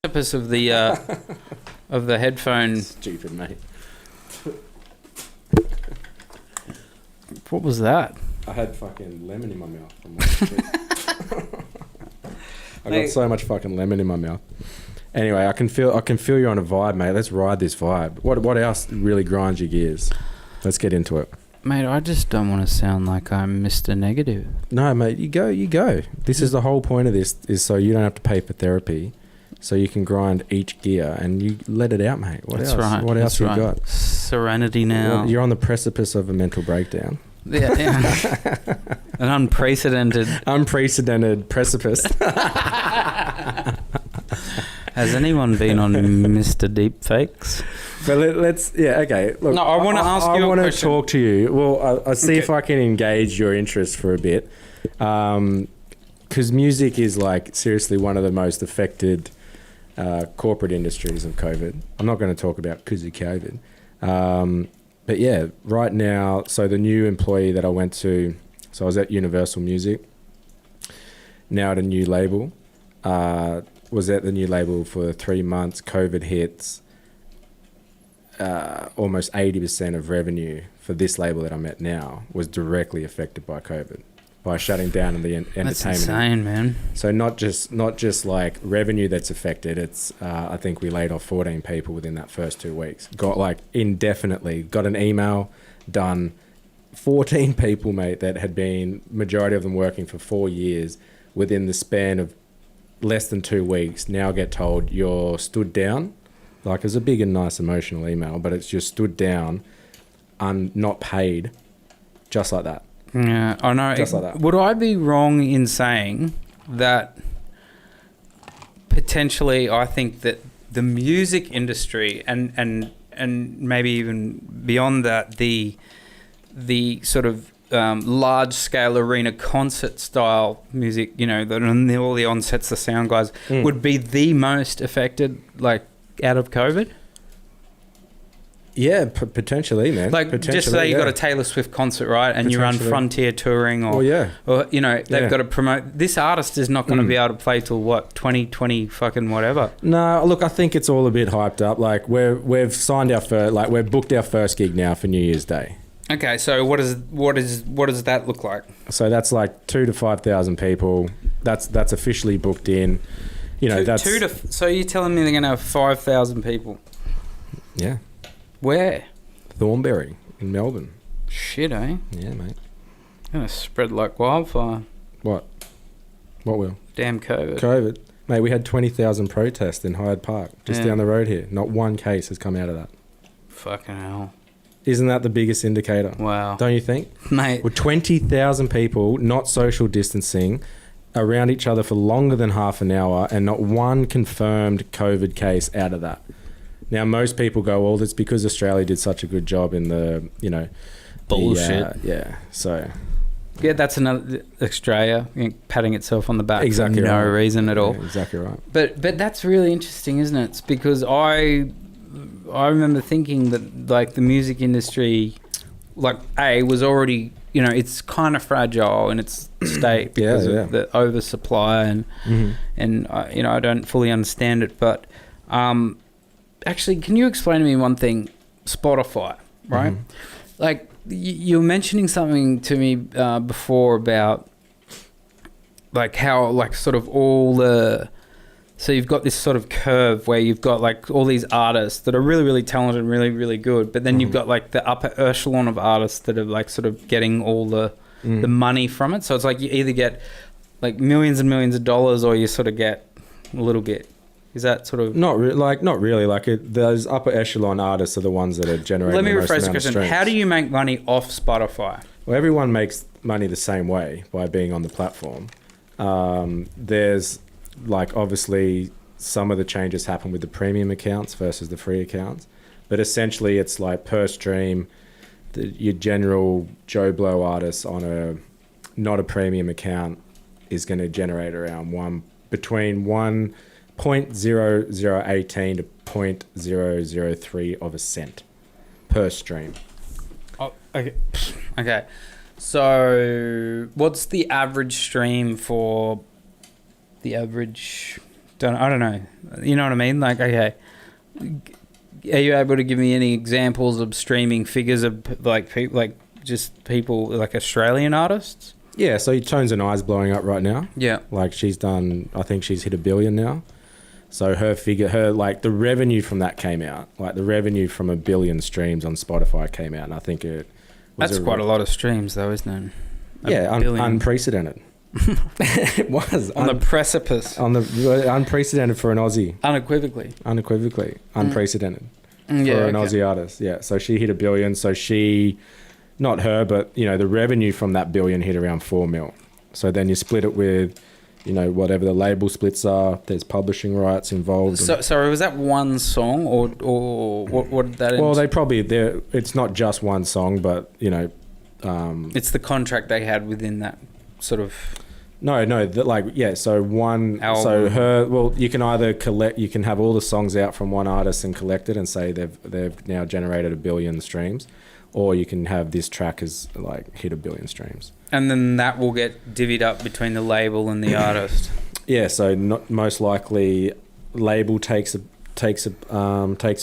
Purpose of the headphone. Stupid, mate. What was that? I had fucking lemon in my mouth. I got so much fucking lemon in my mouth. Anyway, I can feel you're on a vibe, mate. Let's ride this vibe. What else really grinds your gears? Let's get into it. Mate, I just don't want to sound like I'm Mr. Negative. No, mate, you go. This is the whole point of this, is so you don't have to pay for therapy. So you can grind each gear and you let it out, mate. What else? Right. What else you got? Serenity now. Well, you're on the precipice of a mental breakdown. Yeah. An unprecedented precipice. Has anyone been on Mr. Deepfakes? But let's okay. Look, no, I want to ask you. I want to talk to you. Well, I see if I can engage your interest for a bit, because music is like seriously one of the most affected corporate industries of COVID. I'm not going to talk about because of COVID. But yeah, right now, so the new employee that I went to, so I was at Universal Music, now at a new label, was at the new label for 3 months, COVID hits, almost 80% of revenue for this label that I'm at now was directly affected by COVID, by shutting down in the entertainment. That's insane, man. So not just like revenue that's affected. It's I think we laid off 14 people within that first 2 weeks. Got like indefinitely. Got an email done. 14 people, mate, that had been, majority of them working for 4 years, within the span of less than 2 weeks, now get told you're stood down. Like, it's a big and nice emotional email, but it's just stood down, not paid, just like that. Yeah, I know. Just like that. Would I be wrong in saying that potentially I think that the music industry and maybe even beyond that, the sort of large scale arena concert style music, you know, all the onsets, the sound guys, would be the most affected, like, out of COVID? Yeah, potentially, man. Like, just say you got a Taylor Swift concert, right, and you run Frontier touring, or you know, they've got to promote. This artist is not going to be able to play till what, 2020 fucking whatever. No, look, I think it's all a bit hyped up. Like, we've signed our first, like, we've booked our first gig now for New Year's Day. Okay, so what does that look like? So that's like 2,000 to 5,000 people. That's officially booked in. You know, so you're telling me they're going to have 5,000 people? Yeah. Where? Thornbury in Melbourne. Shit, eh? Yeah, mate. Gonna spread like wildfire. What will? Damn COVID. COVID. Mate, we had 20,000 protests in Hyde Park, just down the road here. Not one case has come out of that. Fucking hell. Isn't that the biggest indicator? Wow. Don't you think? Mate. With 20,000 people not social distancing around each other for longer than half an hour and not one confirmed COVID case out of that. Now, most people go, well, it's because Australia did such a good job in the, you know... Bullshit. So... Yeah, that's another... Australia patting itself on the back for no reason at all. Yeah, exactly right. But that's really interesting, isn't it? It's because I remember thinking that, like, the music industry, like, was already... You know, it's kind of fragile in its state because of the oversupply and you know, I don't fully understand it, but... Actually, can you explain to me one thing? Spotify, right? Like, you were mentioning something to me before about, like, how, like, sort of all the... So you've got this sort of curve where you've got, like, all these artists that are really, really talented and really, really good, but then you've got, like, the upper echelon of artists that are, like, sort of getting all the money from it. So it's like you either get, like, millions and millions of dollars, or you sort of get a little bit. Is that sort of... Not really. Like, those upper echelon artists are the ones that are generating the most amount of streams. Let me rephrase the question. How do you make money off Spotify? Well, everyone makes money the same way, by being on the platform. There's, like, obviously, some of the changes happen with the premium accounts versus the free accounts. But essentially, it's like per stream, your general Joe Blow artist on not a premium account is going to generate around between 0.0018 to 0.003 of a cent per stream. Oh, okay. So what's the average stream for the average I don't know. You know what I mean? Like, okay, are you able to give me any examples of streaming figures of like just people like Australian artists? Yeah, so Tones and I's blowing up right now. Yeah. Like she's done, I think she's hit 1 billion now. So like the revenue from that came out. Like the revenue from 1 billion streams on Spotify came out, and I think it was That's quite a lot of streams though, isn't it? Unprecedented. It was. On the precipice. On the unprecedented for an Aussie. Unequivocally. Unprecedented. For Yeah, an Aussie artist. Yeah, so she hit 1 billion. So she... Not her, but, you know, the revenue from that billion hit around 4 mil. So then you split it with, you know, whatever the label splits are. There's publishing rights involved. So, sorry, was that one song or what did that... Well, it's not just one song, but, you know... it's the contract they had within that sort of... So one... album. So her... Well, you can either collect... You can have all the songs out from one artist and collect it and say they've now generated 1 billion streams. Or you can have this track as like hit 1 billion streams, and then that will get divvied up between the label and the artist. Yeah, so most likely, label takes a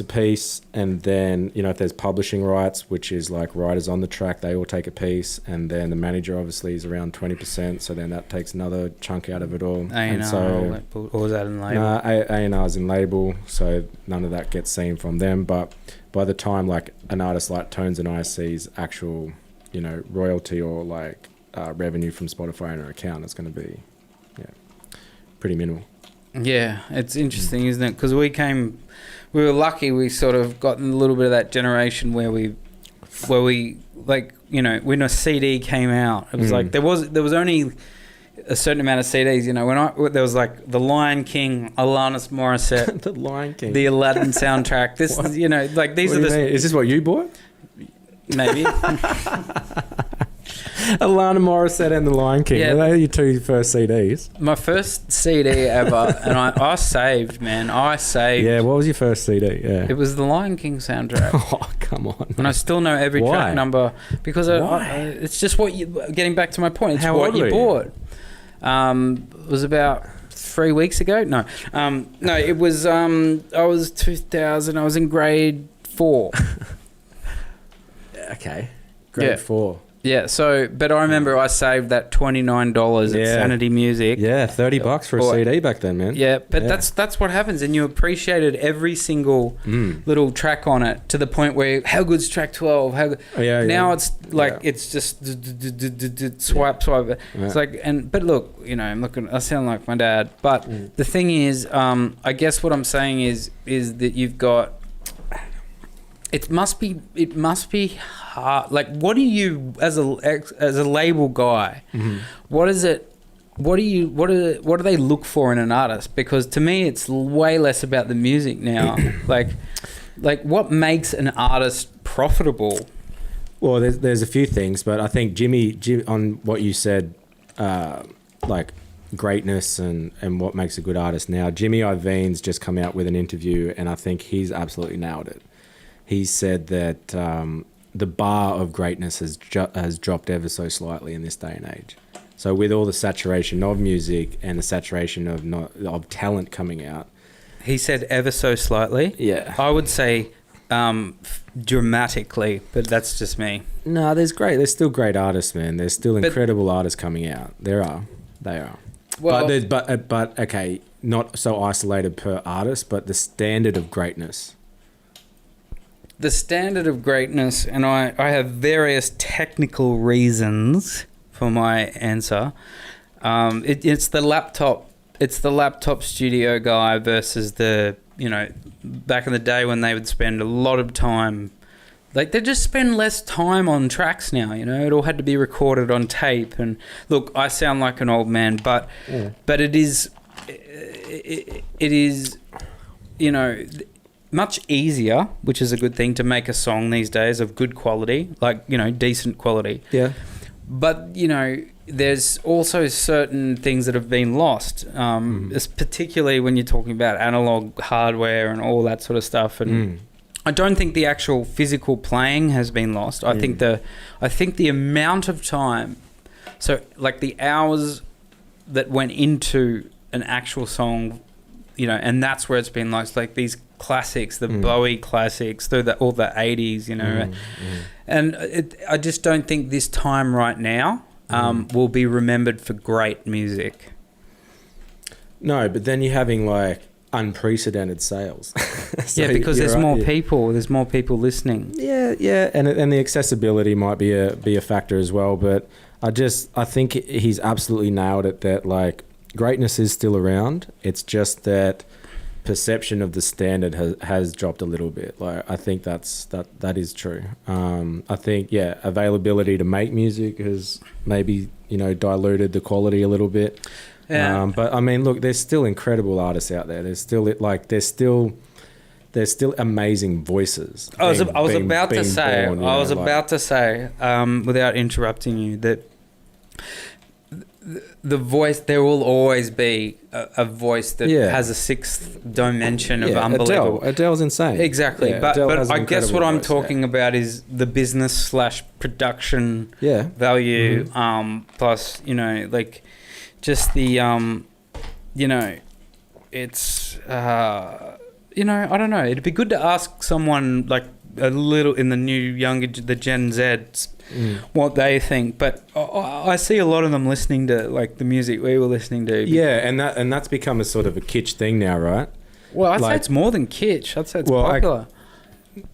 piece, and then you know if there's publishing rights, which is like writers on the track, they all take a piece, and then the manager obviously is around 20%. So then that takes another chunk out of it all. A&R, or was that in label? Nah, A&R is in label, so none of that gets seen from them. But by the time like an artist like Tones and I sees actual, you know, royalty or like revenue from Spotify in her account, it's going to be pretty minimal. Yeah, it's interesting, isn't it? Because we were lucky. We sort of got in a little bit of that generation where we like, you know, when a CD came out, it was like there was only a certain amount of CDs. You know, there was like The Lion King, Alanis Morissette, The Lion King, the Aladdin soundtrack. This, you know, like these what are do you mean? Is this what you bought? Maybe. Alana Morissette and The Lion King. Yeah. Were they your two first CDs? My first CD ever, and I saved, man. I saved. Yeah, what was your first CD? Yeah. It was the Lion King soundtrack. Oh, come on. And I still know every Why? track number because it's just what you... Getting back to my point, it's what you bought. It was about 3 weeks ago. No, it was... I was 2000. I was in grade 4. Okay. Grade 4. Yeah, so, but I remember I saved that $29 at Sanity Music. Yeah, $30 for a CD back then, man. Yeah, but that's what happens, and you appreciated every single little track on it to the point where, how good's track 12? Now it's like, it's just swipe. Yeah. It's like, but look, you know, I sound like my dad, but the thing is, I guess what I'm saying is that you've got, it must be hard. Like, what do you, as a label guy, what is it? What do they look for in an artist? Because to me, it's way less about the music now. like what makes an artist profitable? Well, there's a few things, but I think Jimmy on what you said, like greatness and what makes a good artist now. Jimmy Iovine's just come out with an interview, and I think he's absolutely nailed it. He said that the bar of greatness has dropped ever so slightly in this day and age. So with all the saturation of music and the saturation of talent coming out, he said ever so slightly. Yeah, I would say dramatically, but that's just me. No, there's still great artists, man. There's still incredible artists coming out. They are. Well, but okay, not so isolated per artist, but the standard of greatness. The standard of greatness, and I have various technical reasons for my answer. It's the laptop studio guy versus the, you know, back in the day when they would spend a lot of time, like they just spend less time on tracks now, you know. It all had to be recorded on tape. And look, I sound like an old man, but it is, you know, much easier, which is a good thing, to make a song these days of good quality, like, you know, decent quality. Yeah. But, you know, there's also certain things that have been lost, particularly when you're talking about analog hardware and all that sort of stuff. And I don't think the actual physical playing has been lost. I think the amount of time, so like the hours that went into an actual song and that's where it's been like these classics, the Bowie classics, through all the 80s, and I just don't think this time right now will be remembered for great music. No, but then you're having like unprecedented sales. So because there's more people. There's more people listening. Yeah, and the accessibility might be a factor as well. But I think he's absolutely nailed it. That like greatness is still around. It's just that perception of the standard has dropped a little bit. Like I think that is true. I think availability to make music has maybe diluted the quality a little bit. Yeah. But I mean, look, there's still incredible artists out there. There's still amazing voices. I was about to say, without interrupting you, that the voice, there will always be a voice that has a sixth dimension of unbelievable. Adele's insane. Exactly. Yeah, but I guess what I'm talking about is the business / production value, plus, like just the, it's, I don't know. It'd be good to ask someone like a little in the Gen Zs, what they think. But I see a lot of them listening to like the music we were listening to. Yeah, and that's become a sort of a kitsch thing now, right? Well, I'd say it's more than kitsch. I'd say it's popular.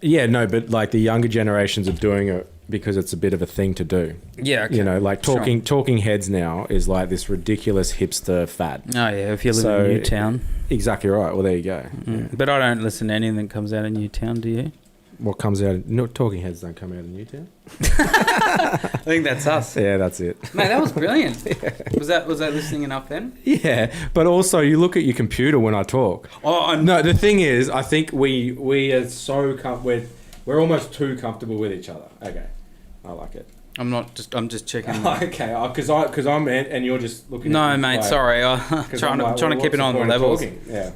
But like the younger generations are doing it because it's a bit of a thing to do. Yeah, okay. Like talking heads now is like this ridiculous hipster fad. Oh yeah, if you live in Newtown. Exactly right. Well, there you go. Yeah. But I don't listen to anything that comes out of Newtown, do you? What comes out? No, talking heads don't come out of Newtown. I think that's us. Yeah, that's it. Mate, that was brilliant. Was that listening enough then? Yeah, but also you look at your computer when I talk. Oh no, the thing is, I think we are so we're almost too comfortable with each other. Okay, I like it. I'm just checking. Okay, because I'm and you're just looking. No, at mate. Sorry, I'm trying to keep it on the levels. Yeah.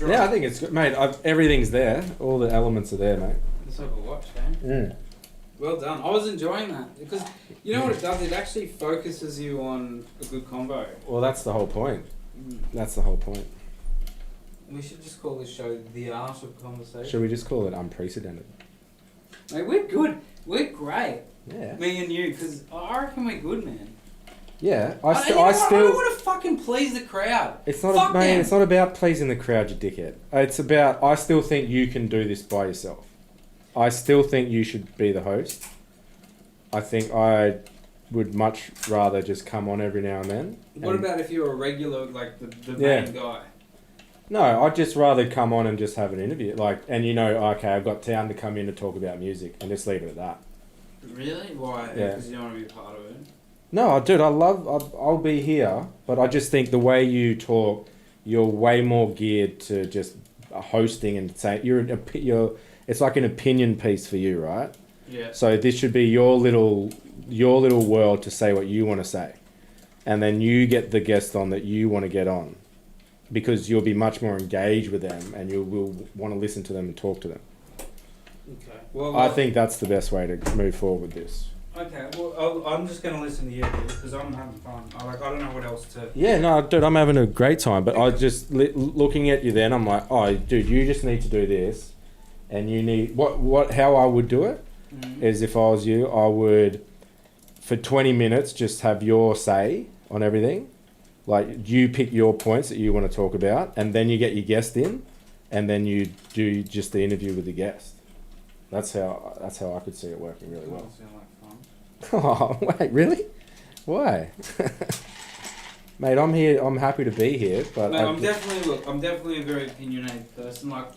Yeah, I think it's good, mate. Everything's there. All the elements are there, mate. Let's have a watch, man. Well done. I was enjoying that because you know what it does. It actually focuses you on a good combo. Well, that's the whole point. That's the whole point. We should just call this show The Art of Conversation. Should we just call it Unprecedented? Mate, we're good. We're great. Yeah. Me and you, because I reckon we're good, man. Yeah, I don't want to fucking please the crowd. It's not, it's not about pleasing the crowd, you dickhead. It's about, I still think you can do this by yourself. I still think you should be the host. I think I would much rather just come on every now and then. What about if you're a regular, like the main guy? No, I'd just rather come on and just have an interview. Okay, I've got Town to come in to talk about music and just leave it at that. Really? Why? Yeah. Because you don't want to be part of it? No, dude, I'll be here, but I just think the way you talk, you're way more geared to just hosting and saying it's like an opinion piece for you, right? Yeah. So this should be your little world to say what you want to say, and then you get the guest on that you want to get on, because you'll be much more engaged with them and you will want to listen to them and talk to them. Okay. Well, I think that's the best way to move forward with this. Okay, well, I'm just going to listen to you because I'm having fun. I don't know what else to... Yeah, no, dude, I'm having a great time, but I just, looking at you then, I'm like, oh, dude, you just need to do this, and you need... How I would do it is, if I was you, I would, for 20 minutes, just have your say on everything. Like, you pick your points that you want to talk about, and then you get your guest in, and then you do just the interview with the guest. That's how I could see it working really well. Oh, wait, really? Why? Mate, I'm here. I'm happy to be here, but mate, I'm definitely a very opinionated person. Like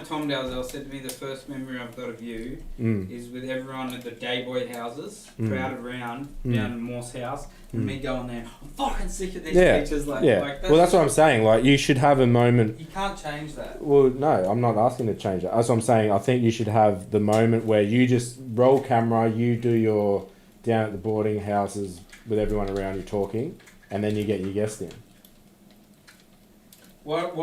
Tom Dalzell said to me, the first memory I've got of you is with everyone at the day boy houses, crowded around down in Morse House, and me going there. I'm fucking sick of these teachers. That's what I'm saying. Like, you should have a moment. You can't change that. Well, no, I'm not asking to change that. That's what I'm saying. I think you should have the moment where you just roll camera, you do your down at the boarding houses with everyone around you talking, and then you get your guest in. What